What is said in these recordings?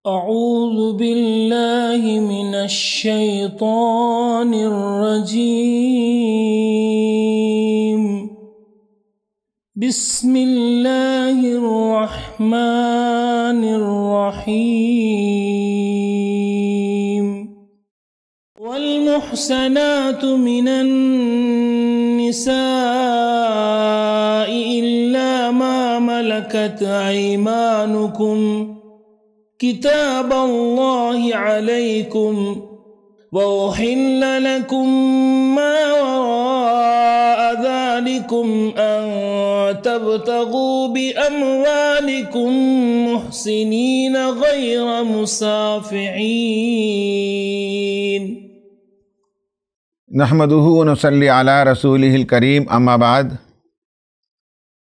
أعوذ بالله من الشيطان الرجيم. بسم الله الرحمن الرحيم. والمحسنات من النساء إلا ما ملكت أيمانكم كتاب الله عليكم وأحل لكم ما وراء ذلكم أن تبتغوا بأموالكم محسنين غير مسافحين. نحمده ونصلي على رسوله الکریم. اما بعد،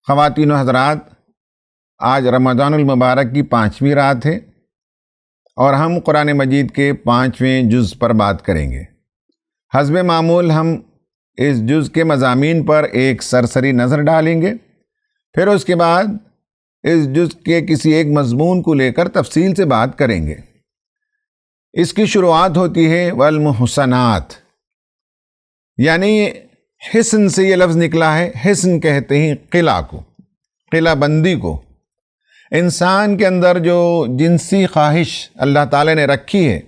خواتین و حضرات، آج رمضان المبارک کی 5ویں رات ہے اور ہم قرآن مجید کے 5ویں جز پر بات کریں گے. حسب معمول ہم اس جز کے مضامین پر ایک سرسری نظر ڈالیں گے، پھر اس کے بعد اس جز کے کسی ایک مضمون کو لے کر تفصیل سے بات کریں گے. اس کی شروعات ہوتی ہے والمحسنات، یعنی حسن سے یہ لفظ نکلا ہے. حسن کہتے ہیں قلعہ کو، قلعہ بندی کو. انسان کے اندر جو جنسی خواہش اللہ تعالی نے رکھی ہے،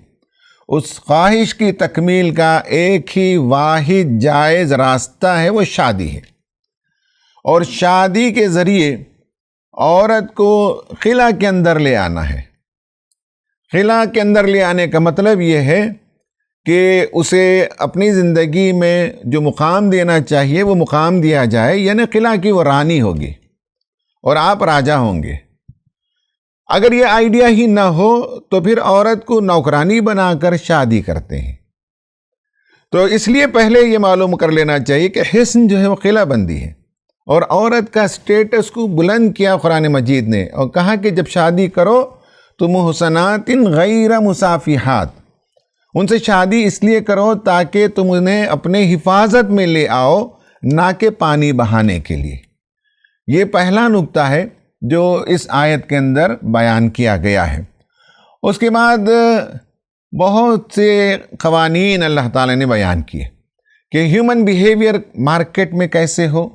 اس خواہش کی تکمیل کا ایک ہی واحد جائز راستہ ہے، وہ شادی ہے. اور شادی کے ذریعے عورت کو خلا کے اندر لے آنا ہے. خلا کے اندر لے آنے کا مطلب یہ ہے کہ اسے اپنی زندگی میں جو مقام دینا چاہیے وہ مقام دیا جائے، یعنی خلا کی وہ رانی ہوگی اور آپ راجا ہوں گے. اگر یہ آئیڈیا ہی نہ ہو تو پھر عورت کو نوکرانی بنا کر شادی کرتے ہیں. تو اس لیے پہلے یہ معلوم کر لینا چاہیے کہ حسن جو ہے وہ قلعہ بندی ہے، اور عورت کا سٹیٹس کو بلند کیا قرآن مجید نے، اور کہا کہ جب شادی کرو تو محسنات غیر مصافحات، ان سے شادی اس لیے کرو تاکہ تم انہیں اپنے حفاظت میں لے آؤ، نہ کہ پانی بہانے کے لیے. یہ پہلا نقطہ ہے جو اس آیت کے اندر بیان کیا گیا ہے. اس کے بعد بہت سے قوانین اللہ تعالی نے بیان کیے کہ ہیومن بیہیویئر مارکیٹ میں کیسے ہو،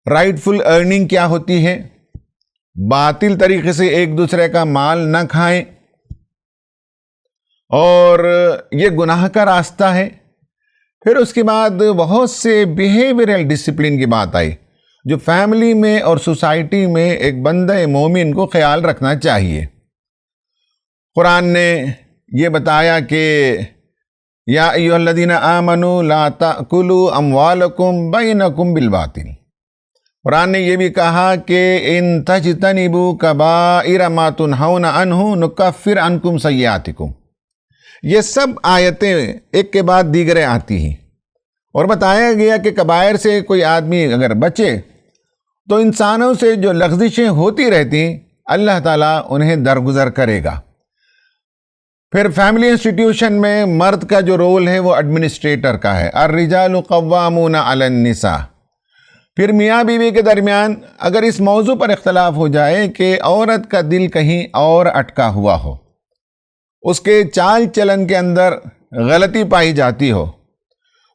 رائٹ فل ارننگ کیا ہوتی ہے، باطل طریقے سے ایک دوسرے کا مال نہ کھائیں، اور یہ گناہ کا راستہ ہے. پھر اس کے بعد بہت سے بیہیویئرل ڈسپلن کی بات آئی جو فیملی میں اور سوسائٹی میں ایک بندہ مومن کو خیال رکھنا چاہیے. قرآن نے یہ بتایا کہ یا ایھا الذین آمنوا لا تأکلوا اموالکم بینکم بالباطل. قرآن نے یہ بھی کہا کہ ان تجتنبوا کبائر ما تنہون عنہ نکفر عنکم سیئاتکم. یہ سب آیتیں ایک کے بعد دیگرے آتی ہیں، اور بتایا گیا کہ کبائر سے کوئی آدمی اگر بچے تو انسانوں سے جو لغزشیں ہوتی رہتی اللہ تعالیٰ انہیں درگزر کرے گا. پھر فیملی انسٹیٹیوشن میں مرد کا جو رول ہے وہ ایڈمنسٹریٹر کا ہے، الرجال قوامون علی النساء. پھر میاں بیوی کے درمیان اگر اس موضوع پر اختلاف ہو جائے کہ عورت کا دل کہیں اور اٹکا ہوا ہو، اس کے چال چلن کے اندر غلطی پائی جاتی ہو،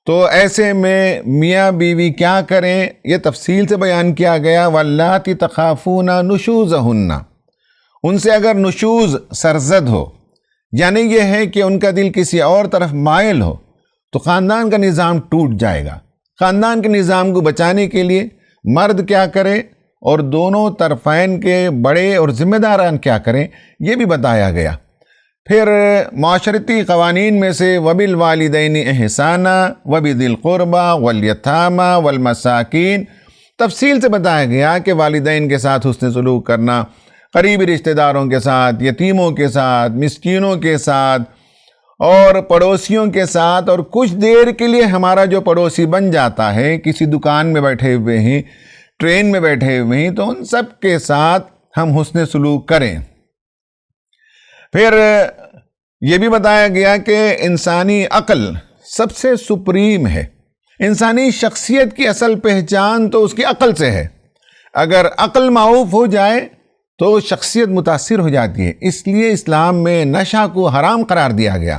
تو ایسے میں میاں بیوی کیا کریں، یہ تفصیل سے بیان کیا گیا. واللاتی تخافون نشوزہن، ان سے اگر نشوز سرزد ہو، یعنی یہ ہے کہ ان کا دل کسی اور طرف مائل ہو، تو خاندان کا نظام ٹوٹ جائے گا. خاندان کے نظام کو بچانے کے لیے مرد کیا کرے اور دونوں طرفین کے بڑے اور ذمہ داران کیا کریں، یہ بھی بتایا گیا. پھر معاشرتی قوانین میں سے وبالوالدین احسانا وبذی القربى والیتامی والمساکین، تفصیل سے بتایا گیا کہ والدین کے ساتھ حسن سلوک کرنا، قریبی رشتہ داروں کے ساتھ، یتیموں کے ساتھ، مسکینوں کے ساتھ، اور پڑوسیوں کے ساتھ. اور کچھ دیر کے لیے ہمارا جو پڑوسی بن جاتا ہے، کسی دکان میں بیٹھے ہوئے ہیں، ٹرین میں بیٹھے ہوئے ہیں، تو ان سب کے ساتھ ہم حسن سلوک کریں. پھر یہ بھی بتایا گیا کہ انسانی عقل سب سے سپریم ہے. انسانی شخصیت کی اصل پہچان تو اس کی عقل سے ہے. اگر عقل معوف ہو جائے تو شخصیت متاثر ہو جاتی ہے. اس لیے اسلام میں نشہ کو حرام قرار دیا گیا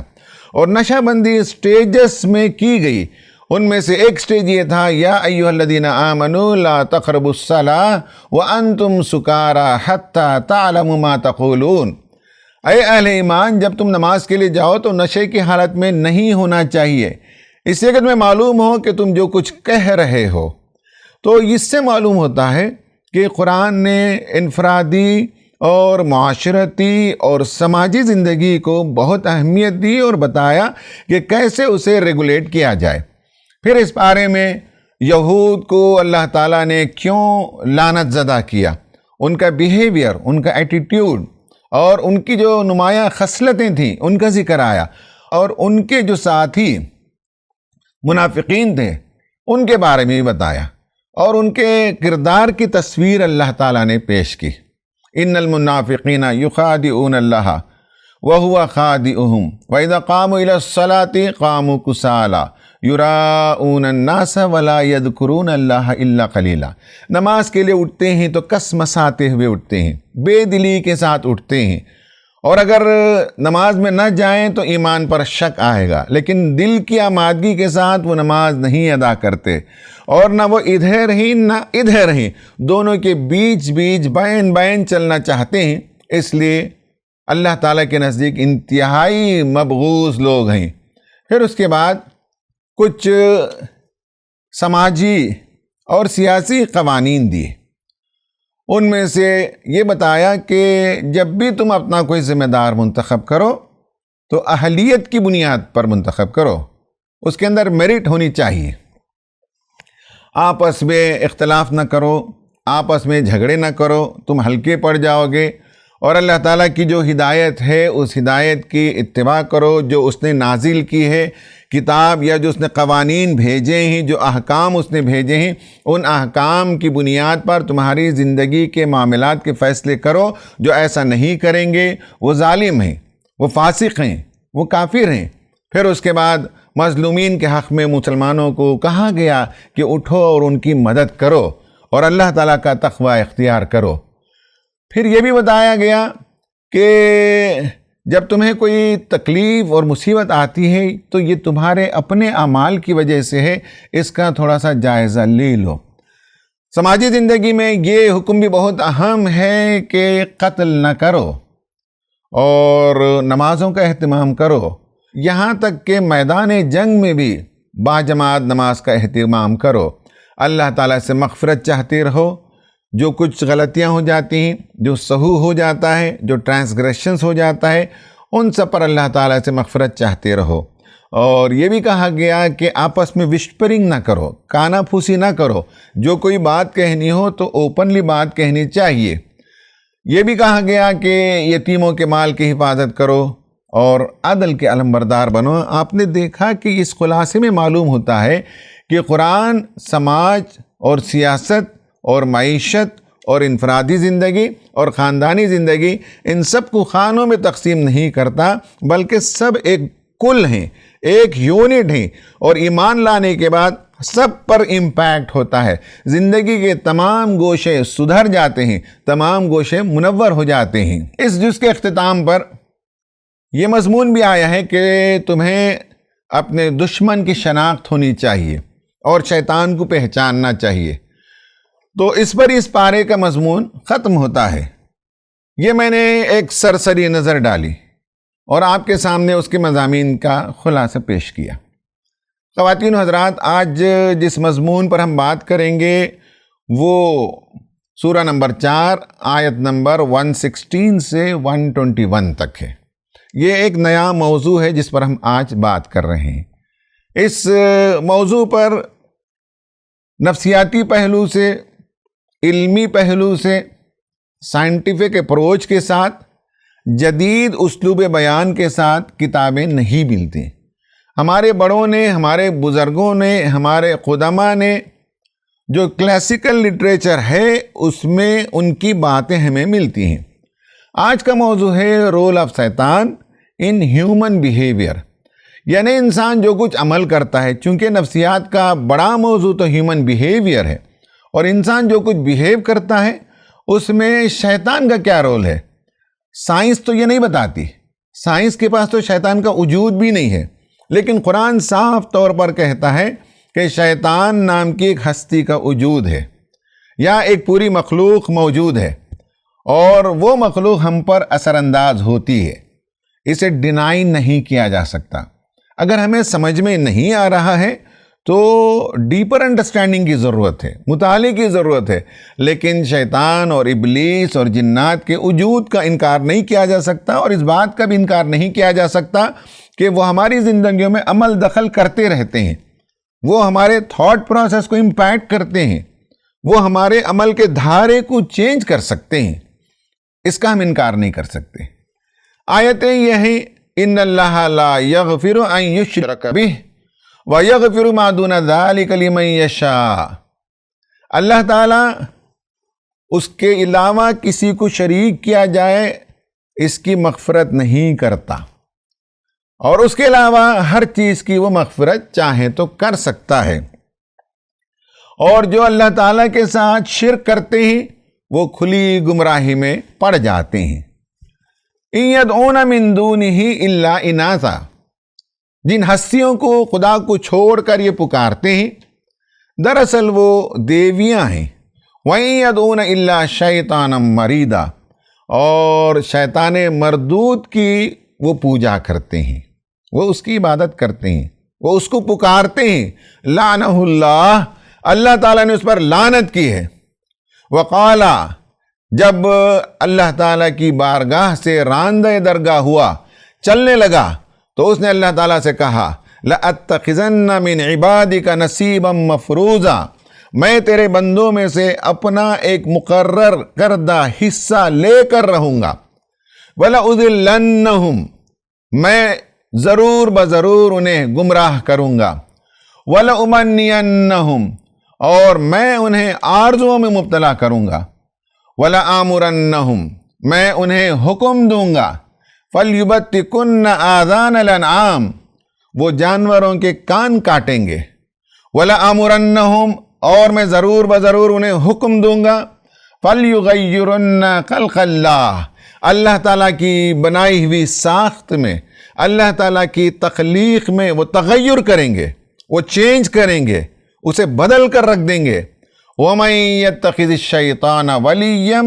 اور نشہ بندی سٹیجز میں کی گئی. ان میں سے ایک سٹیج یہ تھا یا ایھا الذین آمنوا لا تقربوا الصلاۃ وانتم سکارى حتى تعلموا ما تقولون. اے اہل ایمان، جب تم نماز کے لیے جاؤ تو نشے کی حالت میں نہیں ہونا چاہیے، اس لیے کہ تمہیں معلوم ہو کہ تم جو کچھ کہہ رہے ہو. تو اس سے معلوم ہوتا ہے کہ قرآن نے انفرادی اور معاشرتی اور سماجی زندگی کو بہت اہمیت دی اور بتایا کہ کیسے اسے ریگولیٹ کیا جائے. پھر اس بارے میں یہود کو اللہ تعالیٰ نے کیوں لعنت زدہ کیا، ان کا بیہیویئر، ان کا ایٹیٹیوڈ اور ان کی جو نمایاں خصلتیں تھیں ان کا ذکر آیا، اور ان کے جو ساتھی منافقین تھے ان کے بارے میں بھی بتایا، اور ان کے کردار کی تصویر اللہ تعالیٰ نے پیش کی. ان المنافقین یخادعون اللہ وهو خادعهم وَإِذَا قَامُوا إِلَى الصَّلَاةِ قَامُوا كُسَالَىٰ يُرَاءُونَ النَّاسَ وَلَا يَذْكُرُونَ اللَّهَ إِلَّا قَلِيلًا. نماز کے لیے اٹھتے ہیں تو کس مساتے ہوئے اٹھتے ہیں، بے دلی کے ساتھ اٹھتے ہیں، اور اگر نماز میں نہ جائیں تو ایمان پر شک آئے گا، لیکن دل کی آمادگی کے ساتھ وہ نماز نہیں ادا کرتے، اور نہ وہ ادھر ہیں نہ ادھر ہیں، دونوں کے بیچ بیچ بین بین چلنا چاہتے ہیں. اس لیے اللہ تعالیٰ کے نزدیک انتہائی مبغوض لوگ ہیں. پھر اس کے بعد کچھ سماجی اور سیاسی قوانین دیے. ان میں سے یہ بتایا کہ جب بھی تم اپنا کوئی ذمہ دار منتخب کرو تو اہلیت کی بنیاد پر منتخب کرو، اس کے اندر میرٹ ہونی چاہیے. آپس میں اختلاف نہ کرو، آپس میں جھگڑے نہ کرو، تم ہلکے پڑ جاؤ گے. اور اللہ تعالیٰ کی جو ہدایت ہے اس ہدایت کی اتباع کرو جو اس نے نازل کی ہے کتاب، یا جو اس نے قوانین بھیجے ہیں، جو احکام اس نے بھیجے ہیں، ان احکام کی بنیاد پر تمہاری زندگی کے معاملات کے فیصلے کرو. جو ایسا نہیں کریں گے وہ ظالم ہیں، وہ فاسق ہیں، وہ کافر ہیں. پھر اس کے بعد مظلومین کے حق میں مسلمانوں کو کہا گیا کہ اٹھو اور ان کی مدد کرو اور اللہ تعالیٰ کا تقوی اختیار کرو. پھر یہ بھی بتایا گیا کہ جب تمہیں کوئی تکلیف اور مصیبت آتی ہے تو یہ تمہارے اپنے اعمال کی وجہ سے ہے، اس کا تھوڑا سا جائزہ لے لو. سماجی زندگی میں یہ حکم بھی بہت اہم ہے کہ قتل نہ کرو اور نمازوں کا اہتمام کرو، یہاں تک کہ میدان جنگ میں بھی باجماعت نماز کا اہتمام کرو. اللہ تعالیٰ سے مغفرت چاہتے رہو. جو کچھ غلطیاں ہو جاتی ہیں، جو سہو ہو جاتا ہے، جو ٹرانسگریشنز ہو جاتا ہے، ان سب پر اللہ تعالیٰ سے مغفرت چاہتے رہو. اور یہ بھی کہا گیا کہ آپس میں وسپرنگ نہ کرو، کانا پھوسی نہ کرو. جو کوئی بات کہنی ہو تو اوپنلی بات کہنی چاہیے. یہ بھی کہا گیا کہ یتیموں کے مال کی حفاظت کرو اور عدل کے علمبردار بنو. آپ نے دیکھا کہ اس خلاصے میں معلوم ہوتا ہے کہ قرآن سماج اور سیاست اور معیشت اور انفرادی زندگی اور خاندانی زندگی ان سب کو خانوں میں تقسیم نہیں کرتا، بلکہ سب ایک کل ہیں، ایک یونٹ ہیں، اور ایمان لانے کے بعد سب پر امپیکٹ ہوتا ہے. زندگی کے تمام گوشے سدھر جاتے ہیں، تمام گوشے منور ہو جاتے ہیں. اس جز کے اختتام پر یہ مضمون بھی آیا ہے کہ تمہیں اپنے دشمن کی شناخت ہونی چاہیے اور شیطان کو پہچاننا چاہیے. تو اس پر اس پارے کا مضمون ختم ہوتا ہے. یہ میں نے ایک سرسری نظر ڈالی اور آپ کے سامنے اس کے مضامین کا خلاصہ پیش کیا. خواتین و حضرات، آج جس مضمون پر ہم بات کریں گے وہ سورہ نمبر 4 آیت نمبر 116 سے 121 تک ہے. یہ ایک نیا موضوع ہے جس پر ہم آج بات کر رہے ہیں. اس موضوع پر نفسیاتی پہلو سے، علمی پہلو سے، سائنٹیفک اپروچ کے ساتھ، جدید اسلوب بیان کے ساتھ کتابیں نہیں ملتی. ہمارے بڑوں نے، ہمارے بزرگوں نے، ہمارے قدماء نے جو کلاسیکل لٹریچر ہے اس میں ان کی باتیں ہمیں ملتی ہیں. آج کا موضوع ہے رول آف شیطان ان ہیومن بیہیویئر، یعنی انسان جو کچھ عمل کرتا ہے. چونکہ نفسیات کا بڑا موضوع تو ہیومن بیہیویئر ہے، اور انسان جو کچھ بیہیو کرتا ہے اس میں شیطان کا کیا رول ہے؟ سائنس تو یہ نہیں بتاتی، سائنس کے پاس تو شیطان کا وجود بھی نہیں ہے، لیکن قرآن صاف طور پر کہتا ہے کہ شیطان نام کی ایک ہستی کا وجود ہے، یا ایک پوری مخلوق موجود ہے، اور وہ مخلوق ہم پر اثر انداز ہوتی ہے، اسے ڈینائی نہیں کیا جا سکتا۔ اگر ہمیں سمجھ میں نہیں آ رہا ہے تو ڈیپر انڈرسٹینڈنگ کی ضرورت ہے، مطالعے کی ضرورت ہے، لیکن شیطان اور ابلیس اور جنات کے وجود کا انکار نہیں کیا جا سکتا، اور اس بات کا بھی انکار نہیں کیا جا سکتا کہ وہ ہماری زندگیوں میں عمل دخل کرتے رہتے ہیں، وہ ہمارے تھاٹ پروسیس کو امپیکٹ کرتے ہیں، وہ ہمارے عمل کے دھارے کو چینج کر سکتے ہیں، اس کا ہم انکار نہیں کر سکتے۔ آیتیں یہ ہیں، ان اللہ لا یغفر ان یشرک بہ وَيَغْفِرُ مَا دُونَ ذَلِكَ لِمَن یشاء۔ اللہ تعالیٰ اس کے علاوہ کسی کو شریک کیا جائے اس کی مغفرت نہیں کرتا، اور اس کے علاوہ ہر چیز کی وہ مغفرت چاہے تو کر سکتا ہے، اور جو اللہ تعالیٰ کے ساتھ شرک کرتے ہیں وہ کھلی گمراہی میں پڑ جاتے ہیں۔ إِن يَدْعُونَ مِن دُونِهِ إِلَّا إِنَاثًا، جن ہستیوں کو خدا کو چھوڑ کر یہ پکارتے ہیں دراصل وہ دیویاں ہیں۔ وَإِن يَدْعُونَ إِلَّا شَيْطَانًا مَرِيدًا، اور شیطان مردود کی وہ پوجا کرتے ہیں، وہ اس کی عبادت کرتے ہیں، وہ اس کو پکارتے ہیں۔ لعنہ اللہ، اللہ تعالیٰ نے اس پر لعنت کی ہے۔ وقال، جب اللہ تعالیٰ کی بارگاہ سے راندہ درگاہ ہوا، چلنے لگا، تو اس نے اللہ تعالیٰ سے کہا لَأَتَّخِذَنَّ مِنْ عِبَادِكَ نَصِيبًا مَفْرُوضًا، میں تیرے بندوں میں سے اپنا ایک مقرر کردہ حصہ لے کر رہوں گا۔ وَلَأُضِلَّنَّهُمْ، میں ضرور بضرور انہیں گمراہ کروں گا۔ وَلَأُمَنِّيَنَّهُمْ، اور میں انہیں آرزوؤں میں مبتلا کروں گا۔ وَلَآمُرَنَّهُمْ، میں انہیں حکم دوں گا۔ فَلْيُبَتِّكُنَّ آذَانَ الْأَنْعَامِ، وہ جانوروں کے کان کاٹیں گے۔ وَلَآمُرَنَّهُمْ، اور میں ضرور بضرور انہیں حکم دوں گا۔ فَلْيُغَيِّرُنَّ خَلْقَ اللَّهِ، اللہ تعالیٰ کی بنائی ہوئی ساخت میں، اللہ تعالیٰ کی تخلیق میں وہ تغیر کریں گے، وہ چینج کریں گے، اسے بدل کر رکھ دیں گے۔ وَمَن يَتَّخِذِ الشَّيْطَانَ وَلِيًّا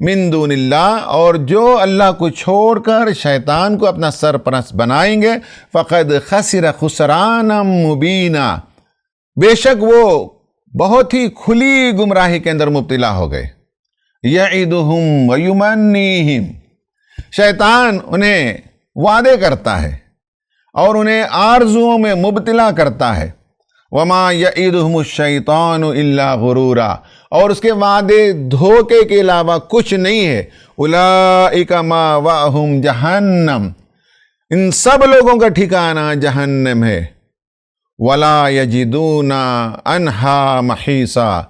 مِن دُونِ اللَّهِ، اور جو اللہ کو چھوڑ کر شیطان کو اپنا سرپرست بنائیں گے، فَقَدْ خَسِرَ خُسْرَانًا مُبِينًا، بے شک وہ بہت ہی کھلی گمراہی کے اندر مبتلا ہو گئے۔ يَعِدُهُمْ وَيُمَنِّيهِمْ، شیطان انہیں وعدے کرتا ہے اور انہیں آرزوؤں میں مبتلا کرتا ہے۔ وَمَا يَعِدُهُمُ الشَّيْطَانُ إِلَّا غُرُورًا، اور اس کے وعدے دھوکے کے علاوہ کچھ نہیں ہے۔ أُولَئِكَ مَأْوَاهُمْ جَهَنَّمُ، ان سب لوگوں کا ٹھکانہ جہنم ہے۔ وَلَا يَجِدُونَ عَنْهَا مَحِيصًا،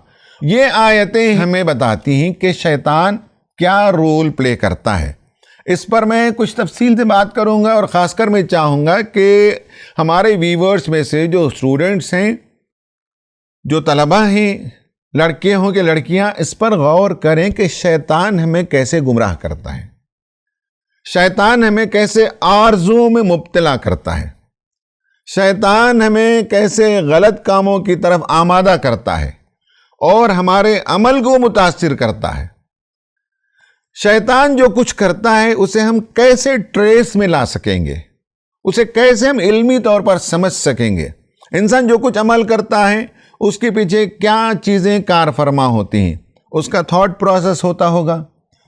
یہ آیتیں ہمیں بتاتی ہیں کہ شیطان کیا رول پلے کرتا ہے۔ اس پر میں کچھ تفصیل سے بات کروں گا، اور خاص کر میں چاہوں گا کہ ہمارے ویورز میں سے جو اسٹوڈنٹس ہیں، جو طلبہ ہیں، لڑکے ہوں کہ لڑکیاں، اس پر غور کریں کہ شیطان ہمیں کیسے گمراہ کرتا ہے، شیطان ہمیں کیسے آرزوؤں میں مبتلا کرتا ہے، شیطان ہمیں کیسے غلط کاموں کی طرف آمادہ کرتا ہے اور ہمارے عمل کو متاثر کرتا ہے۔ شیطان جو کچھ کرتا ہے اسے ہم کیسے ٹریس میں لا سکیں گے، اسے کیسے ہم علمی طور پر سمجھ سکیں گے۔ انسان جو کچھ عمل کرتا ہے اس کے پیچھے کیا چیزیں کار فرما ہوتی ہیں، اس کا تھاٹ پروسیس ہوتا ہوگا،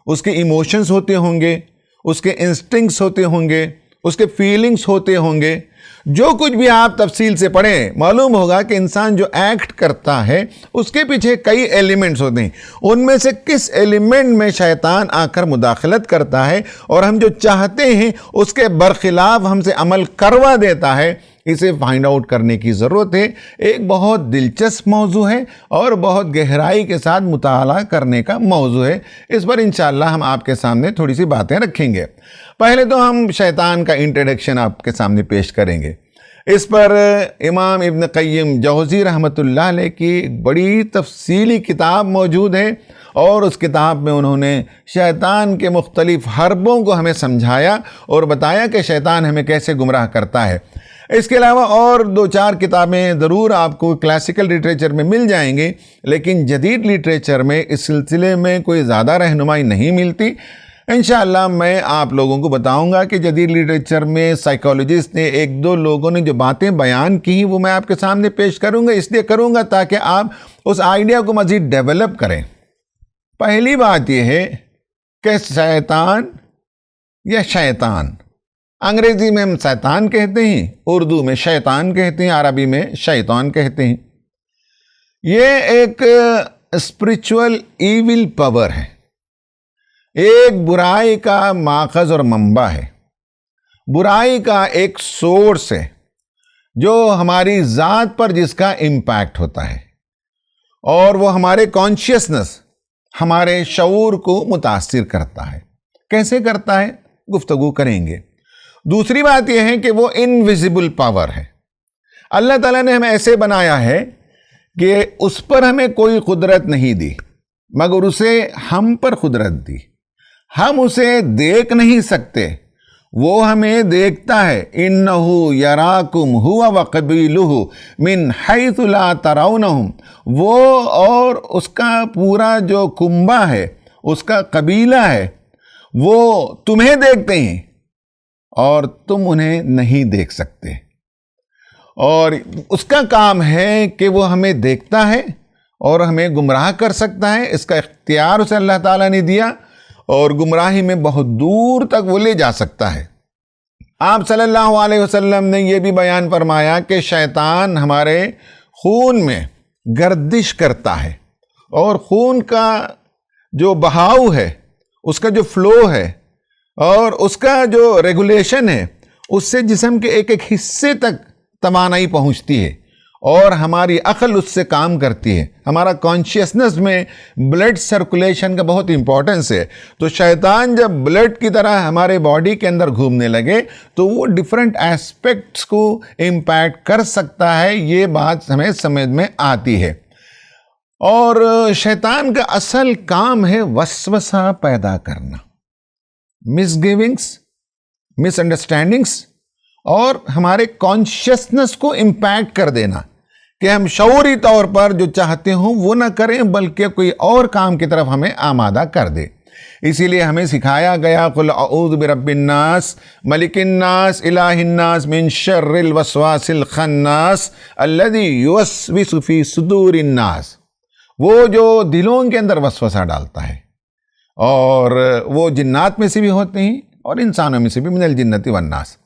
اس کے ایموشنز ہوتے ہوں گے، اس کے انسٹنکٹس ہوتے ہوں گے، اس کے فیلنگز ہوتے ہوں گے۔ جو کچھ بھی آپ تفصیل سے پڑھیں معلوم ہوگا کہ انسان جو ایکٹ کرتا ہے اس کے پیچھے کئی ایلیمنٹس ہوتے ہیں، ان میں سے کس ایلیمنٹ میں شیطان آ کر مداخلت کرتا ہے اور ہم جو چاہتے ہیں اس کے برخلاف ہم سے عمل کروا دیتا ہے، اسے فائنڈ آؤٹ کرنے کی ضرورت ہے۔ ایک بہت دلچسپ موضوع ہے اور بہت گہرائی کے ساتھ مطالعہ کرنے کا موضوع ہے۔ اس پر انشاءاللہ ہم آپ کے سامنے تھوڑی سی باتیں رکھیں گے۔ پہلے تو ہم شیطان کا انٹروڈکشن آپ کے سامنے پیش کریں گے۔ اس پر امام ابن قیم جوزی رحمۃ اللہ علیہ کی ایک بڑی تفصیلی کتاب موجود ہے، اور اس کتاب میں انہوں نے شیطان کے مختلف حربوں کو ہمیں سمجھایا اور بتایا کہ شیطان ہمیں کیسے گمراہ کرتا ہے۔ اس کے علاوہ اور 2-4 کتابیں ضرور آپ کو کلاسیکل لٹریچر میں مل جائیں گے، لیکن جدید لٹریچر میں اس سلسلے میں کوئی زیادہ رہنمائی نہیں ملتی۔ انشاءاللہ میں آپ لوگوں کو بتاؤں گا کہ جدید لٹریچر میں سائیکالوجسٹ نے 1-2 لوگوں نے جو باتیں بیان کی وہ میں آپ کے سامنے پیش کروں گا، اس لیے کروں گا تاکہ آپ اس آئیڈیا کو مزید ڈیولپ کریں۔ پہلی بات یہ ہے کہ شیطان یا شیطان، انگریزی میں ہم شیطان کہتے ہیں، اردو میں شیطان کہتے ہیں، عربی میں شیطان کہتے ہیں۔ یہ ایک اسپرچول ایول پاور ہے، ایک برائی کا ماخذ اور منبع ہے، برائی کا ایک سورس ہے جو ہماری ذات پر جس کا امپیکٹ ہوتا ہے، اور وہ ہمارے کانشیسنس، ہمارے شعور کو متاثر کرتا ہے۔ کیسے کرتا ہے گفتگو کریں گے۔ دوسری بات یہ ہے کہ وہ انویزیبل پاور ہے۔ اللہ تعالیٰ نے ہمیں ایسے بنایا ہے کہ اس پر ہمیں کوئی قدرت نہیں دی، مگر اسے ہم پر قدرت دی۔ ہم اسے دیکھ نہیں سکتے، وہ ہمیں دیکھتا ہے۔ اِنَّهُ يَرَاكُمْ هُوَ وَقَبِيلُهُ مِنْ حَيْثُ لَا تَرَوْنَهُمْ، وہ اور اس کا پورا جو کنبہ ہے، اس کا قبیلہ ہے، وہ تمہیں دیکھتے ہیں اور تم انہیں نہیں دیکھ سکتے۔ اور اس کا کام ہے کہ وہ ہمیں دیکھتا ہے اور ہمیں گمراہ کر سکتا ہے۔ اس کا اختیار اسے اللہ تعالیٰ نے دیا اور گمراہی میں بہت دور تک وہ لے جا سکتا ہے۔ آپ صلی اللہ علیہ وسلم نے یہ بھی بیان فرمایا کہ شیطان ہمارے خون میں گردش کرتا ہے، اور خون کا جو بہاؤ ہے، اس کا جو فلو ہے اور اس کا جو ریگولیشن ہے، اس سے جسم کے ایک ایک حصے تک توانائی پہنچتی ہے، اور ہماری عقل اس سے کام کرتی ہے۔ ہمارا کانشیسنس میں بلڈ سرکولیشن کا بہت امپورٹنس ہے۔ تو شیطان جب بلڈ کی طرح ہمارے باڈی کے اندر گھومنے لگے تو وہ ڈیفرنٹ ایسپیکٹس کو امپیکٹ کر سکتا ہے، یہ بات ہمیں سمجھ میں آتی ہے۔ اور شیطان کا اصل کام ہے وسوسہ پیدا کرنا، مس گیونگس، مس انڈرسٹینڈنگس، اور ہمارے کانشیسنس کو امپیکٹ کر دینا کہ ہم شعوری طور پر جو چاہتے ہوں وہ نہ کریں بلکہ کوئی اور کام کی طرف ہمیں آمادہ کر دے۔ اسی لیے ہمیں سکھایا گیا قل اعوذ برب الناس ملک الناس الہ الناس من شر الوسواس الخناس الذی یوسوس فی صدور الناس، وہ جو دلوں کے اندر وسوسہ ڈالتا ہے، اور وہ جنات میں سے بھی ہوتے ہیں اور انسانوں میں سے بھی، من الجنت والناس۔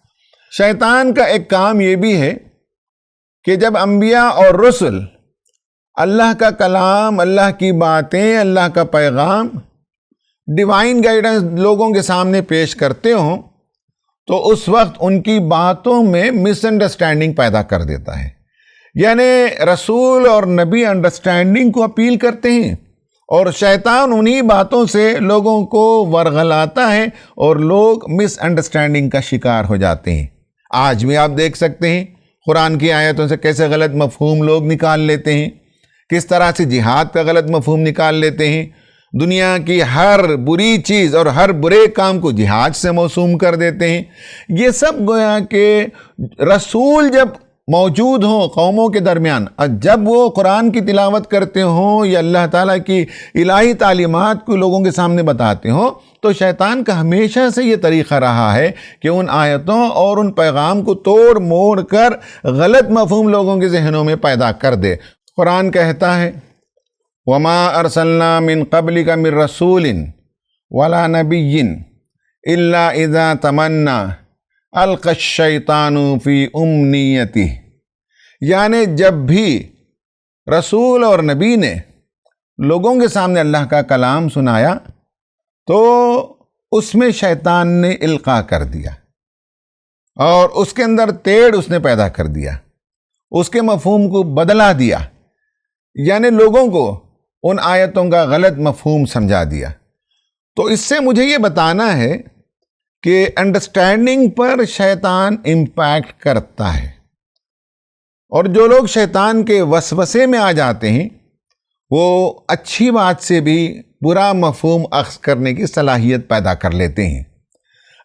شیطان کا ایک کام یہ بھی ہے کہ جب انبیاء اور رسل اللہ کا کلام، اللہ کی باتیں، اللہ کا پیغام، ڈیوائن گائیڈنس لوگوں کے سامنے پیش کرتے ہوں تو اس وقت ان کی باتوں میں مس انڈرسٹینڈنگ پیدا کر دیتا ہے۔ یعنی رسول اور نبی انڈرسٹینڈنگ کو اپیل کرتے ہیں، اور شیطان انہی باتوں سے لوگوں کو ورغلاتا ہے اور لوگ مس انڈرسٹینڈنگ کا شکار ہو جاتے ہیں۔ آج بھی آپ دیکھ سکتے ہیں قرآن کی آیتوں سے کیسے غلط مفہوم لوگ نکال لیتے ہیں، کس طرح سے جہاد کا غلط مفہوم نکال لیتے ہیں، دنیا کی ہر بری چیز اور ہر برے کام کو جہاد سے موسوم کر دیتے ہیں۔ یہ سب گویا کہ رسول جب موجود ہوں قوموں کے درمیان، اور جب وہ قرآن کی تلاوت کرتے ہوں یا اللہ تعالیٰ کی الہی تعلیمات کو لوگوں کے سامنے بتاتے ہوں، تو شیطان کا ہمیشہ سے یہ طریقہ رہا ہے کہ ان آیتوں اور ان پیغام کو توڑ موڑ کر غلط مفہوم لوگوں کے ذہنوں میں پیدا کر دے۔ قرآن کہتا ہے وَمَا أَرْسَلْنَا مِن قَبْلِكَ مِن رَسُولٍ وَلَا نَبِيٍّ إِلَّا إِذَا تَمَنَّى القى الشیطان فی امنیتہ، یعنی جب بھی رسول اور نبی نے لوگوں کے سامنے اللہ کا کلام سنایا تو اس میں شیطان نے القاء کر دیا، اور اس کے اندر تیڑ اس نے پیدا کر دیا، اس کے مفہوم کو بدلا دیا، یعنی لوگوں کو ان آیتوں کا غلط مفہوم سمجھا دیا۔ تو اس سے مجھے یہ بتانا ہے کہ انڈرسٹینڈنگ پر شیطان امپیکٹ کرتا ہے، اور جو لوگ شیطان کے وسوسے میں آ جاتے ہیں وہ اچھی بات سے بھی برا مفہوم اخذ کرنے کی صلاحیت پیدا کر لیتے ہیں۔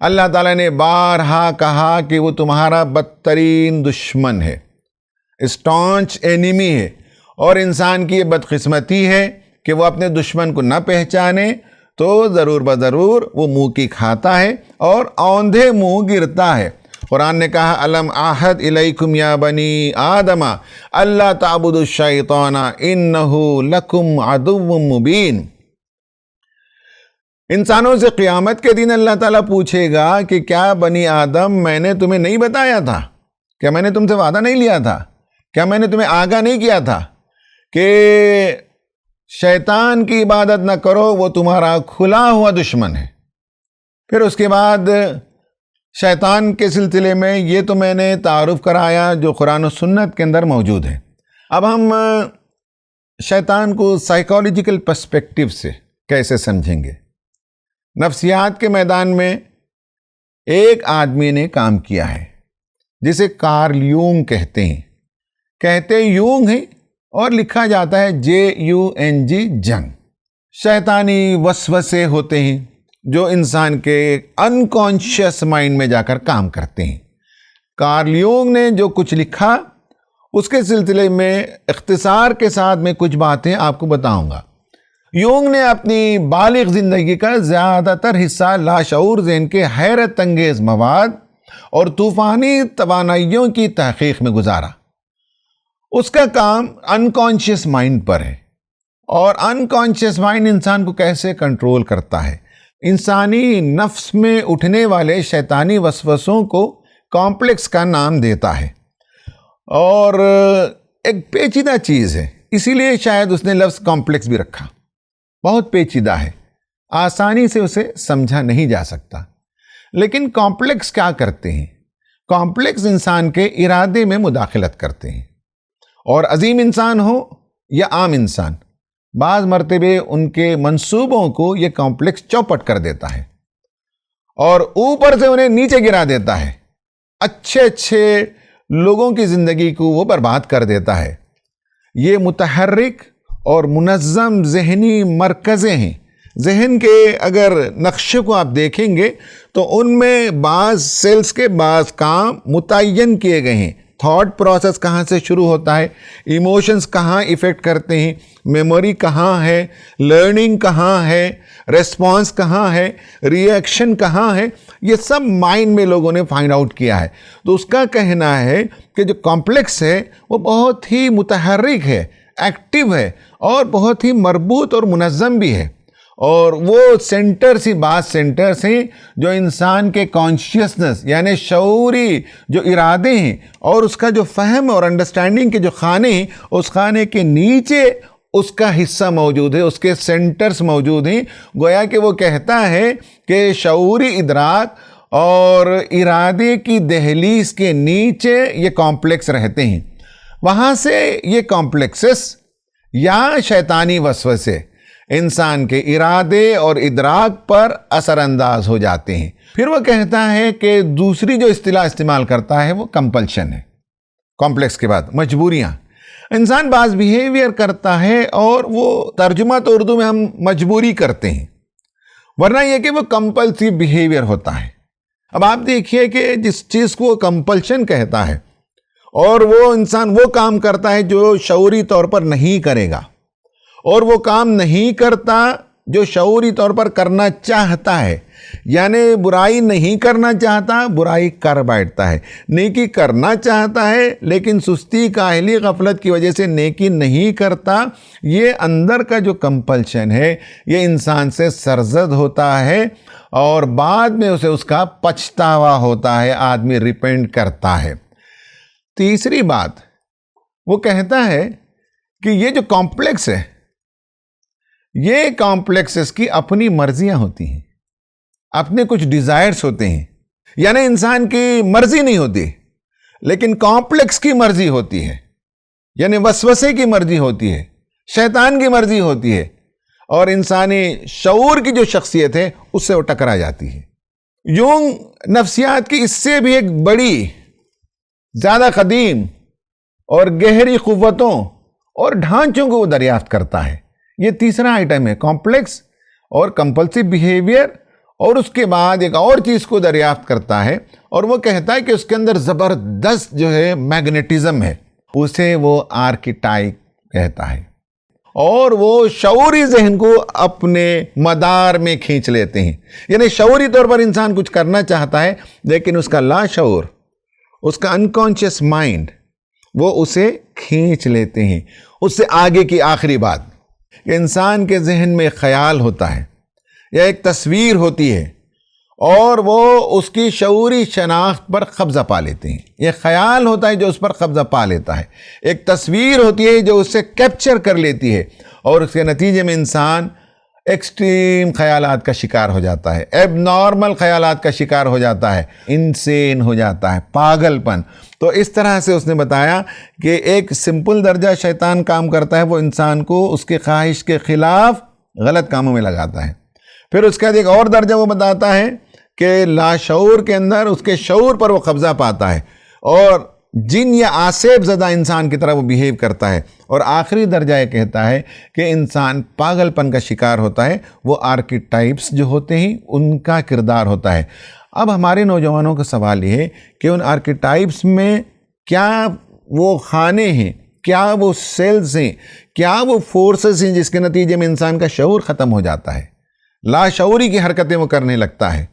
اللہ تعالیٰ نے بارہا کہا کہ وہ تمہارا بدترین دشمن ہے، اسٹانچ اینیمی ہے، اور انسان کی یہ بدقسمتی ہے کہ وہ اپنے دشمن کو نہ پہچانے تو ضرور بضرور وہ منہ کی کھاتا ہے اور اوندھے منہ گرتا ہے۔ قرآن نے کہا الم عہد الیکم یا بنی آدم اللہ تعبدوا الشیطان انہ لکم عدو مبین۔ انسانوں سے قیامت کے دن اللہ تعالیٰ پوچھے گا کہ کیا بنی آدم میں نے تمہیں نہیں بتایا تھا؟ کیا میں نے تم سے وعدہ نہیں لیا تھا؟ کیا میں نے تمہیں آگاہ نہیں کیا تھا کہ شیطان کی عبادت نہ کرو، وہ تمہارا کھلا ہوا دشمن ہے؟ پھر اس کے بعد شیطان کے سلسلے میں یہ تو میں نے تعارف کرایا جو قرآن و سنت کے اندر موجود ہے۔ اب ہم شیطان کو سائیکالوجیکل پرسپیکٹیو سے کیسے سمجھیں گے؟ نفسیات کے میدان میں ایک آدمی نے کام کیا ہے جسے کارل یونگ کہتے ہیں، کہتے یونگ ہیں اور لکھا جاتا ہے JUNG جنگ۔ شیطانی وسوسے ہوتے ہیں جو انسان کے انکانشیس مائنڈ میں جا کر کام کرتے ہیں۔ کارل یونگ نے جو کچھ لکھا اس کے سلسلے میں اختصار کے ساتھ میں کچھ باتیں آپ کو بتاؤں گا۔ یونگ نے اپنی بالغ زندگی کا زیادہ تر حصہ لاشعور ذہن کے حیرت انگیز مواد اور طوفانی توانائیوں کی تحقیق میں گزارا۔ اس کا کام انکانشیس مائنڈ پر ہے، اور انکانشیس مائنڈ انسان کو کیسے کنٹرول کرتا ہے۔ انسانی نفس میں اٹھنے والے شیطانی وسوسوں کو کمپلیکس کا نام دیتا ہے، اور ایک پیچیدہ چیز ہے، اسی لیے شاید اس نے لفظ کمپلیکس بھی رکھا۔ بہت پیچیدہ ہے، آسانی سے اسے سمجھا نہیں جا سکتا۔ لیکن کمپلیکس کیا کرتے ہیں؟ کمپلیکس انسان کے ارادے میں مداخلت کرتے ہیں، اور عظیم انسان ہو یا عام انسان، بعض مرتبے ان کے منصوبوں کو یہ کمپلیکس چوپٹ کر دیتا ہے اور اوپر سے انہیں نیچے گرا دیتا ہے۔ اچھے لوگوں کی زندگی کو وہ برباد کر دیتا ہے۔ یہ متحرک اور منظم ذہنی مرکزیں ہیں۔ ذہن کے اگر نقشے کو آپ دیکھیں گے تو ان میں بعض سیلز کے بعض کام متعین کیے گئے ہیں۔ تھاٹ پروسیس کہاں سے شروع ہوتا ہے، ایموشنز کہاں ایفیکٹ کرتے ہیں، میموری کہاں ہے، لرننگ کہاں ہے، ریسپانس کہاں ہے، ری ایکشن کہاں ہے، یہ سب مائنڈ میں لوگوں نے فائنڈ آؤٹ کیا ہے۔ تو اس کا کہنا ہے کہ جو کمپلیکس ہے وہ بہت ہی متحرک ہے، ایکٹیو ہے، اور بہت ہی مربوط اور منظم بھی ہے، اور وہ سینٹرز ہی بعض سینٹرز ہیں جو انسان کے کانشیسنس یعنی شعوری جو ارادے ہیں اور اس کا جو فہم اور انڈرسٹینڈنگ کے جو خانے ہیں، اس خانے کے نیچے اس کا حصہ موجود ہے، اس کے سینٹرز موجود ہیں۔ گویا کہ وہ کہتا ہے کہ شعوری ادراک اور ارادے کی دہلیز کے نیچے یہ کمپلیکس رہتے ہیں۔ وہاں سے یہ کمپلیکسز یا شیطانی وسوسے انسان کے ارادے اور ادراک پر اثر انداز ہو جاتے ہیں۔ پھر وہ کہتا ہے کہ دوسری جو اصطلاح استعمال کرتا ہے وہ کمپلشن ہے۔ کمپلیکس کے بعد مجبوریاں، انسان بعض بیہیویئر کرتا ہے اور وہ ترجمہ تو اردو میں ہم مجبوری کرتے ہیں، ورنہ یہ کہ وہ کمپلسیو بیہیویئر ہوتا ہے۔ اب آپ دیکھیے کہ جس چیز کو وہ کمپلشن کہتا ہے اور وہ انسان وہ کام کرتا ہے جو شعوری طور پر نہیں کرے گا، اور وہ کام نہیں کرتا جو شعوری طور پر کرنا چاہتا ہے، یعنی برائی نہیں کرنا چاہتا، برائی کر بیٹھتا ہے، نیکی کرنا چاہتا ہے لیکن سستی کاہلی غفلت کی وجہ سے نیکی نہیں کرتا۔ یہ اندر کا جو کمپلشن ہے یہ انسان سے سرزد ہوتا ہے اور بعد میں اسے اس کا پچھتاوا ہوتا ہے، آدمی ریپینٹ کرتا ہے۔ تیسری بات وہ کہتا ہے کہ یہ جو کمپلیکس ہے، یہ کمپلیکسز کی اپنی مرضیاں ہوتی ہیں، اپنے کچھ ڈیزائرز ہوتے ہیں، یعنی انسان کی مرضی نہیں ہوتی لیکن کمپلیکس کی مرضی ہوتی ہے، یعنی وسوسے کی مرضی ہوتی ہے، شیطان کی مرضی ہوتی ہے، اور انسانی شعور کی جو شخصیت ہے اس سے وہ ٹکرا جاتی ہے۔ یونگ نفسیات کی اس سے بھی ایک بڑی، زیادہ قدیم اور گہری قوتوں اور ڈھانچوں کو وہ دریافت کرتا ہے یہ تیسرا آئٹم ہے، کمپلیکس اور کمپلسو بیہیویئر، اور اس کے بعد ایک اور چیز کو دریافت کرتا ہے اور وہ کہتا ہے کہ اس کے اندر زبردست جو ہے میگنیٹزم ہے، اسے وہ آرکیٹائپ کہتا ہے، اور وہ شعوری ذہن کو اپنے مدار میں کھینچ لیتے ہیں. یعنی شعوری طور پر انسان کچھ کرنا چاہتا ہے لیکن اس کا لاشعور، اس کا انکانشیس مائنڈ وہ اسے کھینچ لیتے ہیں. اس سے آگے کی آخری بات کہ انسان کے ذہن میں خیال ہوتا ہے یا ایک تصویر ہوتی ہے اور وہ اس کی شعوری شناخت پر قبضہ پا لیتے ہیں. یہ خیال ہوتا ہے جو اس پر قبضہ پا لیتا ہے، ایک تصویر ہوتی ہے جو اسے کیپچر کر لیتی ہے، اور اس کے نتیجے میں انسان ایکسٹریم خیالات کا شکار ہو جاتا ہے، ایب نارمل خیالات کا شکار ہو جاتا ہے، انسین ہو جاتا ہے، پاگل پن. تو اس طرح سے اس نے بتایا کہ ایک سمپل درجہ شیطان کام کرتا ہے، وہ انسان کو اس کے خواہش کے خلاف غلط کاموں میں لگاتا ہے. پھر اس کے بعد ایک اور درجہ وہ بتاتا ہے کہ لاشعور کے اندر اس کے شعور پر وہ قبضہ پاتا ہے اور جن یا آسیب زدہ انسان کی طرح وہ بیہیو کرتا ہے. اور آخری درجہ یہ کہتا ہے کہ انسان پاگل پن کا شکار ہوتا ہے، وہ آرکیٹائپس جو ہوتے ہیں ان کا کردار ہوتا ہے. اب ہمارے نوجوانوں کا سوال یہ ہے کہ ان آرکیٹائپس میں کیا وہ خانے ہیں، کیا وہ سیلز ہیں، کیا وہ فورسز ہیں جس کے نتیجے میں انسان کا شعور ختم ہو جاتا ہے، لاشعوری کی حرکتیں وہ کرنے لگتا ہے،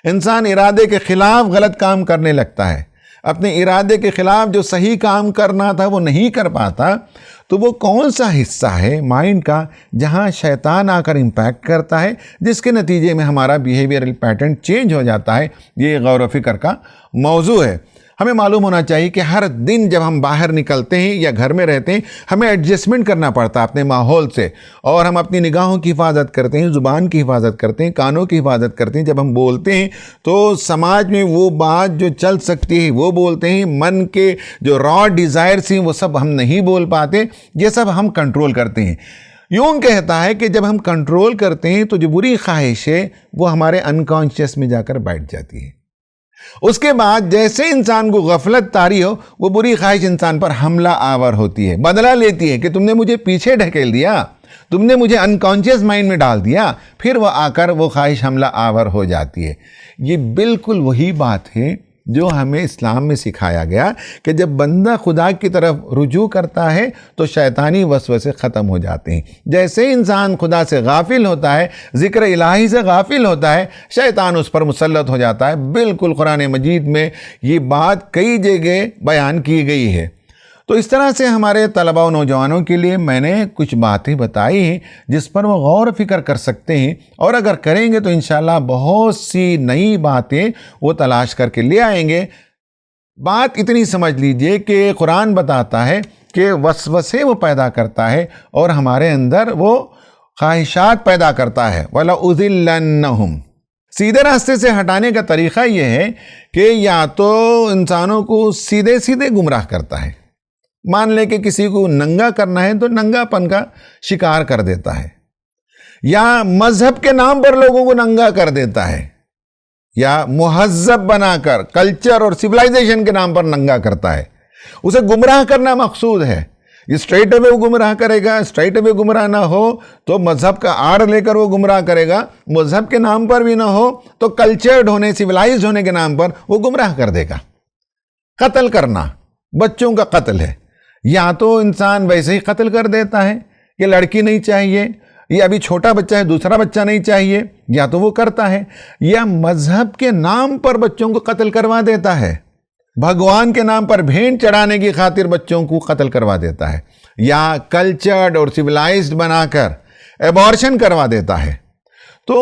انسان ارادے کے خلاف غلط کام کرنے لگتا ہے، اپنے ارادے کے خلاف جو صحیح کام کرنا تھا وہ نہیں کر پاتا. تو وہ کون سا حصہ ہے مائنڈ کا جہاں شیطان آ کر امپیکٹ کرتا ہے، جس کے نتیجے میں ہمارا بیہیویئرل پیٹرن چینج ہو جاتا ہے؟ یہ غور و فکر کا موضوع ہے. ہمیں معلوم ہونا چاہیے کہ ہر دن جب ہم باہر نکلتے ہیں یا گھر میں رہتے ہیں ہمیں ایڈجسٹمنٹ کرنا پڑتا ہے اپنے ماحول سے، اور ہم اپنی نگاہوں کی حفاظت کرتے ہیں، زبان کی حفاظت کرتے ہیں، کانوں کی حفاظت کرتے ہیں. جب ہم بولتے ہیں تو سماج میں وہ بات جو چل سکتی ہے وہ بولتے ہیں، من کے جو را ڈیزائرز ہیں وہ سب ہم نہیں بول پاتے، یہ سب ہم کنٹرول کرتے ہیں. یوں کہتا ہے کہ جب ہم کنٹرول کرتے ہیں تو جو بری خواہش ہے وہ ہمارے انکانشیس میں جا کر بیٹھ جاتی ہے. اس کے بعد جیسے انسان کو غفلت طاری ہو وہ بری خواہش انسان پر حملہ آور ہوتی ہے، بدلہ لیتی ہے کہ تم نے مجھے پیچھے ڈھکیل دیا، تم نے مجھے انکانشیس مائنڈ میں ڈال دیا، پھر وہ آ کر وہ خواہش حملہ آور ہو جاتی ہے. یہ بالکل وہی بات ہے جو ہمیں اسلام میں سکھایا گیا کہ جب بندہ خدا کی طرف رجوع کرتا ہے تو شیطانی وسوسے ختم ہو جاتے ہیں. جیسے انسان خدا سے غافل ہوتا ہے، ذکر الہی سے غافل ہوتا ہے، شیطان اس پر مسلط ہو جاتا ہے. بالکل قرآن مجید میں یہ بات کئی جگہ بیان کی گئی ہے. تو اس طرح سے ہمارے طلباء و نوجوانوں کے لیے میں نے کچھ باتیں بتائی ہیں جس پر وہ غور و فکر کر سکتے ہیں، اور اگر کریں گے تو انشاءاللہ بہت سی نئی باتیں وہ تلاش کر کے لے آئیں گے. بات اتنی سمجھ لیجئے کہ قرآن بتاتا ہے کہ وسوسے وہ پیدا کرتا ہے اور ہمارے اندر وہ خواہشات پیدا کرتا ہے. وَلَأُذِلَّنَّهُمْ، سیدھے راستے سے ہٹانے کا طریقہ یہ ہے کہ یا تو انسانوں کو سیدھے سیدھے گمراہ کرتا ہے. مان لے کہ کسی کو ننگا کرنا ہے تو ننگا پن کا شکار کر دیتا ہے، یا مذہب کے نام پر لوگوں کو ننگا کر دیتا ہے، یا مہذب بنا کر کلچر اور سویلائزیشن کے نام پر ننگا کرتا ہے. اسے گمراہ کرنا مقصود ہے. یہ اسٹریٹ اوے وہ گمراہ کرے گا، اسٹریٹ اوے گمراہ نہ ہو تو مذہب کا آڑ لے کر وہ گمراہ کرے گا، مذہب کے نام پر بھی نہ ہو تو کلچرڈ ہونے، سویلائزڈ ہونے کے نام پر وہ گمراہ کر دے گا. قتل کرنا بچوں کا قتل ہے، یا تو انسان ویسے ہی قتل کر دیتا ہے کہ لڑکی نہیں چاہیے، یا ابھی چھوٹا بچہ ہے دوسرا بچہ نہیں چاہیے، یا تو وہ کرتا ہے، یا مذہب کے نام پر بچوں کو قتل کروا دیتا ہے، بھگوان کے نام پر بھینٹ چڑھانے کی خاطر بچوں کو قتل کروا دیتا ہے، یا کلچرڈ اور سویلائزڈ بنا کر ایبارشن کروا دیتا ہے. تو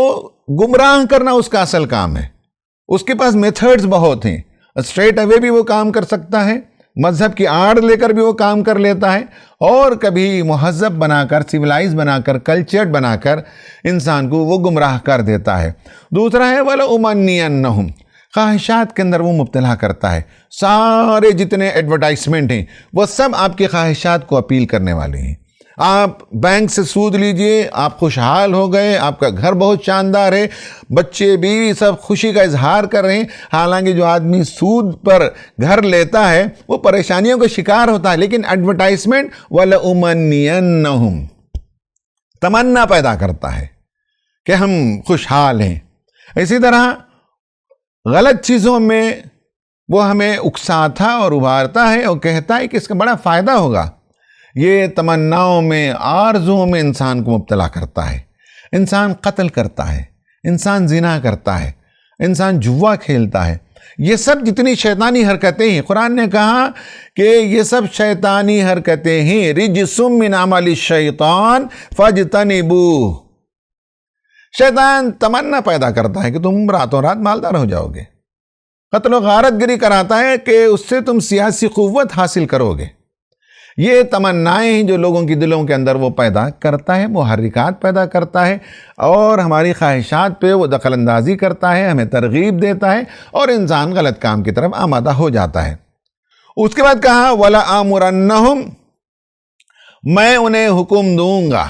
گمراہ کرنا اس کا اصل کام ہے. اس کے پاس میتھڈز بہت ہیں. اسٹریٹ اوے بھی وہ کام کر سکتا ہے، مذہب کی آڑ لے کر بھی وہ کام کر لیتا ہے، اور کبھی مہذب بنا کر، سویلائز بنا کر، کلچرڈ بنا کر انسان کو وہ گمراہ کر دیتا ہے. دوسرا ہے وَلَأُمَنِّيَنَّهُمْ، خواہشات کے اندر وہ مبتلا کرتا ہے. سارے جتنے ایڈورٹائزمنٹ ہیں وہ سب آپ کی خواہشات کو اپیل کرنے والے ہیں. آپ بینک سے سود لیجئے، آپ خوشحال ہو گئے، آپ کا گھر بہت شاندار ہے، بچے بھی سب خوشی کا اظہار کر رہے ہیں. حالانکہ جو آدمی سود پر گھر لیتا ہے وہ پریشانیوں کا شکار ہوتا ہے. لیکن ایڈورٹائزمنٹ وَلَأُمَنِّيَنَّهُمْ، تمنا پیدا کرتا ہے کہ ہم خوشحال ہیں. اسی طرح غلط چیزوں میں وہ ہمیں اکساتا اور ابھارتا ہے اور کہتا ہے کہ اس کا بڑا فائدہ ہوگا. یہ تمناؤں میں، آرزوؤں میں انسان کو مبتلا کرتا ہے. انسان قتل کرتا ہے، انسان زنا کرتا ہے، انسان جوا کھیلتا ہے. یہ سب جتنی شیطانی حرکتیں ہیں، قرآن نے کہا کہ یہ سب شیطانی حرکتیں ہیں. رجس من عمل الشیطان فاجتنبوہ. شیطان تمنا پیدا کرتا ہے کہ تم راتوں رات مالدار ہو جاؤ گے. قتل و غارت گری کراتا ہے کہ اس سے تم سیاسی قوت حاصل کرو گے. یہ تمنائیں ہیں جو لوگوں کی دلوں کے اندر وہ پیدا کرتا ہے، محرکات پیدا کرتا ہے اور ہماری خواہشات پہ وہ دخل اندازی کرتا ہے، ہمیں ترغیب دیتا ہے اور انسان غلط کام کی طرف آمادہ ہو جاتا ہے. اس کے بعد کہا وَلَآمُرَنَّهُمْ، میں انہیں حکم دوں گا،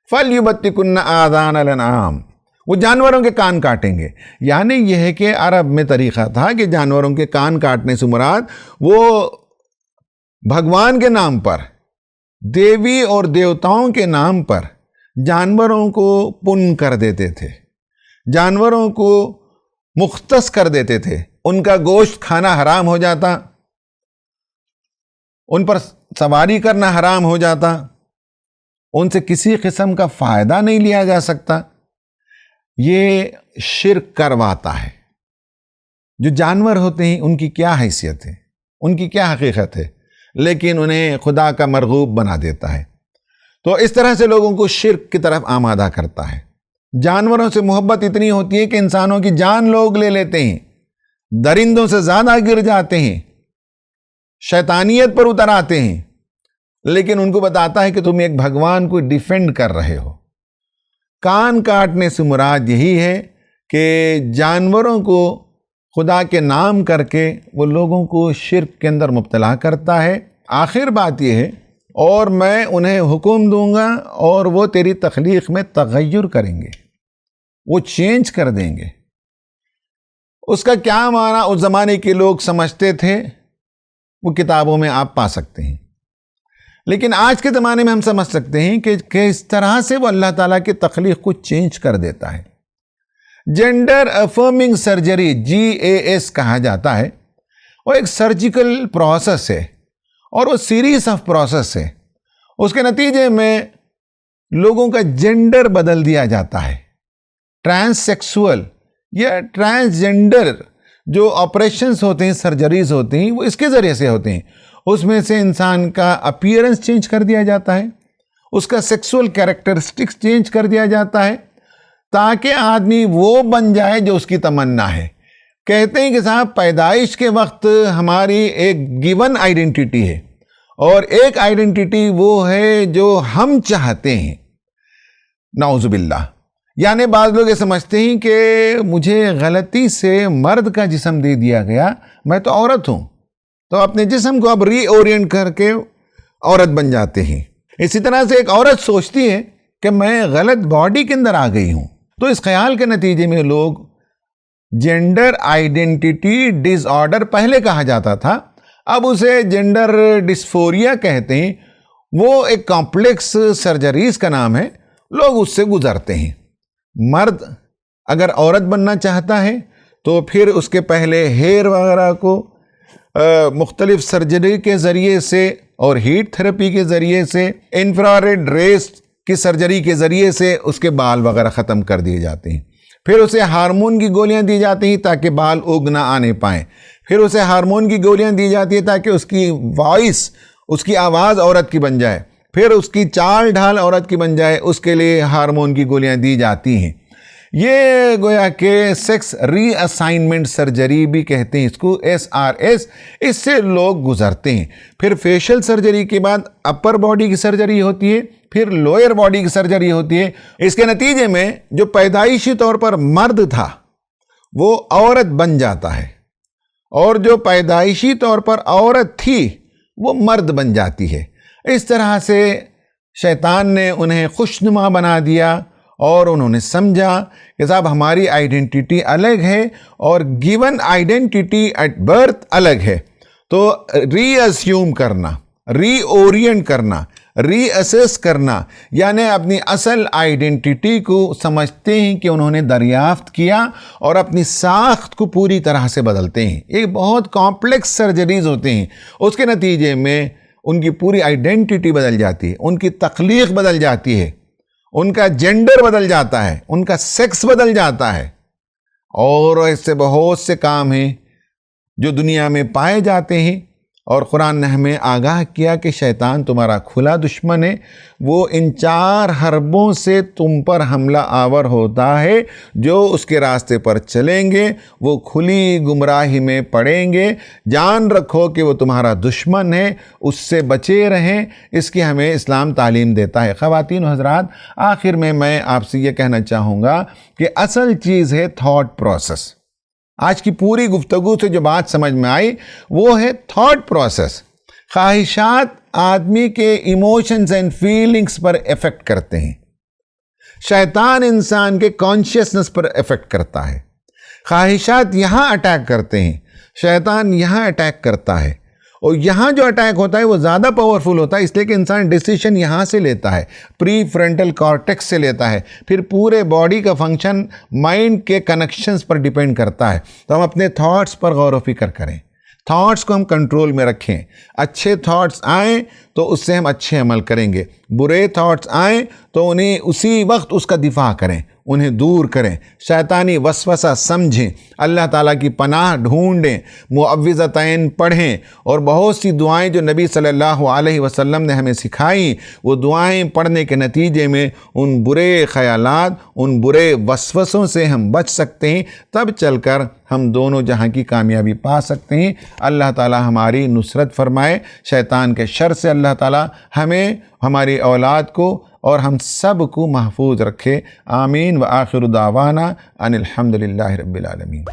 فَلْيُبَتِّكُنَّ آذَانَ الْأَنْعَامِ، وہ جانوروں کے کان کاٹیں گے. یعنی یہ ہے کہ عرب میں طریقہ تھا کہ جانوروں کے کان کاٹنے سے مراد وہ بھگوان کے نام پر، دیوی اور دیوتاؤں کے نام پر جانوروں کو پن کر دیتے تھے، جانوروں کو مختص کر دیتے تھے. ان کا گوشت کھانا حرام ہو جاتا، ان پر سواری کرنا حرام ہو جاتا، ان سے کسی قسم کا فائدہ نہیں لیا جا سکتا. یہ شرک کرواتا ہے. جو جانور ہوتے ہیں ان کی کیا حیثیت ہے، ان کی کیا حقیقت ہے، لیکن انہیں خدا کا مرغوب بنا دیتا ہے. تو اس طرح سے لوگوں کو شرک کی طرف آمادہ کرتا ہے. جانوروں سے محبت اتنی ہوتی ہے کہ انسانوں کی جان لوگ لے لیتے ہیں، درندوں سے زیادہ گر جاتے ہیں، شیطانیت پر اتر آتے ہیں. لیکن ان کو بتاتا ہے کہ تم ایک بھگوان کو ڈیفینڈ کر رہے ہو. کان کاٹنے سے مراد یہی ہے کہ جانوروں کو خدا کے نام کر کے وہ لوگوں کو شرک کے اندر مبتلا کرتا ہے. آخر بات یہ ہے اور میں انہیں حکم دوں گا اور وہ تیری تخلیق میں تغیر کریں گے، وہ چینج کر دیں گے. اس کا کیا معنی اس زمانے کے لوگ سمجھتے تھے وہ کتابوں میں آپ پا سکتے ہیں، لیکن آج کے زمانے میں ہم سمجھ سکتے ہیں کہ کس طرح سے وہ اللہ تعالیٰ کی تخلیق کو چینج کر دیتا ہے. جینڈر افرمنگ سرجری GAS کہا جاتا ہے. وہ ایک سرجیکل پروسیس ہے اور وہ سیریز آف پروسیس ہے. اس کے نتیجے میں لوگوں کا جینڈر بدل دیا جاتا ہے. ٹرانس سیکسول یا ٹرانس جینڈر جو آپریشنز ہوتے ہیں، سرجریز ہوتے ہیں، وہ اس کے ذریعے سے ہوتے ہیں. اس میں سے انسان کا اپیئرنس چینج کر دیا جاتا ہے، اس کا سیکسول کیریکٹرسٹکس چینج کر دیا جاتا ہے تاکہ آدمی وہ بن جائے جو اس کی تمنا ہے. کہتے ہیں کہ صاحب پیدائش کے وقت ہماری ایک گیون آئیڈینٹی ہے اور ایک آئیڈینٹی وہ ہے جو ہم چاہتے ہیں. نعوذ باللہ. یعنی بعض لوگ یہ سمجھتے ہیں کہ مجھے غلطی سے مرد کا جسم دے دیا گیا، میں تو عورت ہوں، تو اپنے جسم کو اب ری اورینٹ کر کے عورت بن جاتے ہیں. اسی طرح سے ایک عورت سوچتی ہے کہ میں غلط باڈی کے اندر آ گئی ہوں، تو اس خیال کے نتیجے میں لوگ جینڈر آئیڈینٹی ڈس آرڈر پہلے کہا جاتا تھا، اب اسے جینڈر ڈسفوریا کہتے ہیں. وہ ایک کمپلیکس سرجریز کا نام ہے، لوگ اس سے گزرتے ہیں. مرد اگر عورت بننا چاہتا ہے تو پھر اس کے پہلے ہیئر وغیرہ کو مختلف سرجری کے ذریعے سے اور ہیٹ تھراپی کے ذریعے سے، انفراریڈ ریز کی سرجری کے ذریعے سے اس کے بال وغیرہ ختم کر دیے جاتے ہیں. پھر اسے ہارمون کی گولیاں دی جاتی ہیں تاکہ بال اگ نہ آنے پائیں. پھر اسے ہارمون کی گولیاں دی جاتی ہیں تاکہ اس کی وائس، اس کی آواز عورت کی بن جائے. پھر اس کی چال ڈھال عورت کی بن جائے، اس کے لیے ہارمون کی گولیاں دی جاتی ہیں. یہ گویا کہ سیکس ری اسائنمنٹ سرجری بھی کہتے ہیں اس کو، SRS. اس سے لوگ گزرتے ہیں. پھر فیشل سرجری کے بعد اپر باڈی کی سرجری ہوتی ہے، پھر لوئر باڈی کی سرجری ہوتی ہے. اس کے نتیجے میں جو پیدائشی طور پر مرد تھا وہ عورت بن جاتا ہے، اور جو پیدائشی طور پر عورت تھی وہ مرد بن جاتی ہے. اس طرح سے شیطان نے انہیں خوشنما بنا دیا اور انہوں نے سمجھا کہ صاحب ہماری آئیڈینٹی الگ ہے اور گیون آئیڈینٹی ایٹ برتھ الگ ہے. تو ری اسیوم کرنا، ری اورینٹ کرنا، ری اسیس کرنا، یعنی اپنی اصل آئیڈینٹی کو سمجھتے ہیں کہ انہوں نے دریافت کیا اور اپنی ساخت کو پوری طرح سے بدلتے ہیں۔ یہ بہت کمپلیکس سرجریز ہوتے ہیں، اس کے نتیجے میں ان کی پوری آئیڈینٹی بدل جاتی ہے، ان کی تخلیق بدل جاتی ہے، ان کا جینڈر بدل جاتا ہے، ان کا سیکس بدل جاتا ہے، اور ایسے بہت سے کام ہیں جو دنیا میں پائے جاتے ہیں۔ اور قرآن نے ہمیں آگاہ کیا کہ شیطان تمہارا کھلا دشمن ہے، وہ ان 4 حربوں سے تم پر حملہ آور ہوتا ہے۔ جو اس کے راستے پر چلیں گے وہ کھلی گمراہی میں پڑیں گے۔ جان رکھو کہ وہ تمہارا دشمن ہے، اس سے بچے رہیں، اس کی ہمیں اسلام تعلیم دیتا ہے۔ خواتین و حضرات، آخر میں آپ سے یہ کہنا چاہوں گا کہ اصل چیز ہے تھاٹ پروسیس۔ آج کی پوری گفتگو سے جو بات سمجھ میں آئی وہ ہے تھاٹ پروسیس۔ خواہشات آدمی کے ایموشنز اینڈ فیلنگز پر ایفیکٹ کرتے ہیں، شیطان انسان کے کانشیسنس پر ایفیکٹ کرتا ہے۔ خواہشات یہاں اٹیک کرتے ہیں، شیطان یہاں اٹیک کرتا ہے، اور یہاں جو اٹیک ہوتا ہے وہ زیادہ پاورفل ہوتا ہے، اس لیے کہ انسان ڈیسیشن یہاں سے لیتا ہے، پری فرنٹل کارٹیکس سے لیتا ہے، پھر پورے باڈی کا فنکشن مائنڈ کے کنیکشنز پر ڈیپینڈ کرتا ہے۔ تو ہم اپنے تھاٹس پر غور و فکر کریں، تھاٹس کو ہم کنٹرول میں رکھیں۔ اچھے تھاٹس آئیں تو اس سے ہم اچھے عمل کریں گے، برے تھاٹس آئیں تو انہیں اسی وقت اس کا دفاع کریں، انہیں دور کریں، شیطانی وسوسہ سمجھیں، اللہ تعالیٰ کی پناہ ڈھونڈیں، معوذتین پڑھیں، اور بہت سی دعائیں جو نبی صلی اللہ علیہ وسلم نے ہمیں سکھائیں، وہ دعائیں پڑھنے کے نتیجے میں ان برے خیالات، ان برے وسوسوں سے ہم بچ سکتے ہیں، تب چل کر ہم دونوں جہاں کی کامیابی پا سکتے ہیں۔ اللہ تعالیٰ ہماری نصرت فرمائے، شیطان کے شر سے اللہ تعالیٰ ہمیں، ہماری اولاد کو اور ہم سب کو محفوظ رکھے۔ آمین۔ وآخر دعوانا ان الحمدللہ رب العالمین۔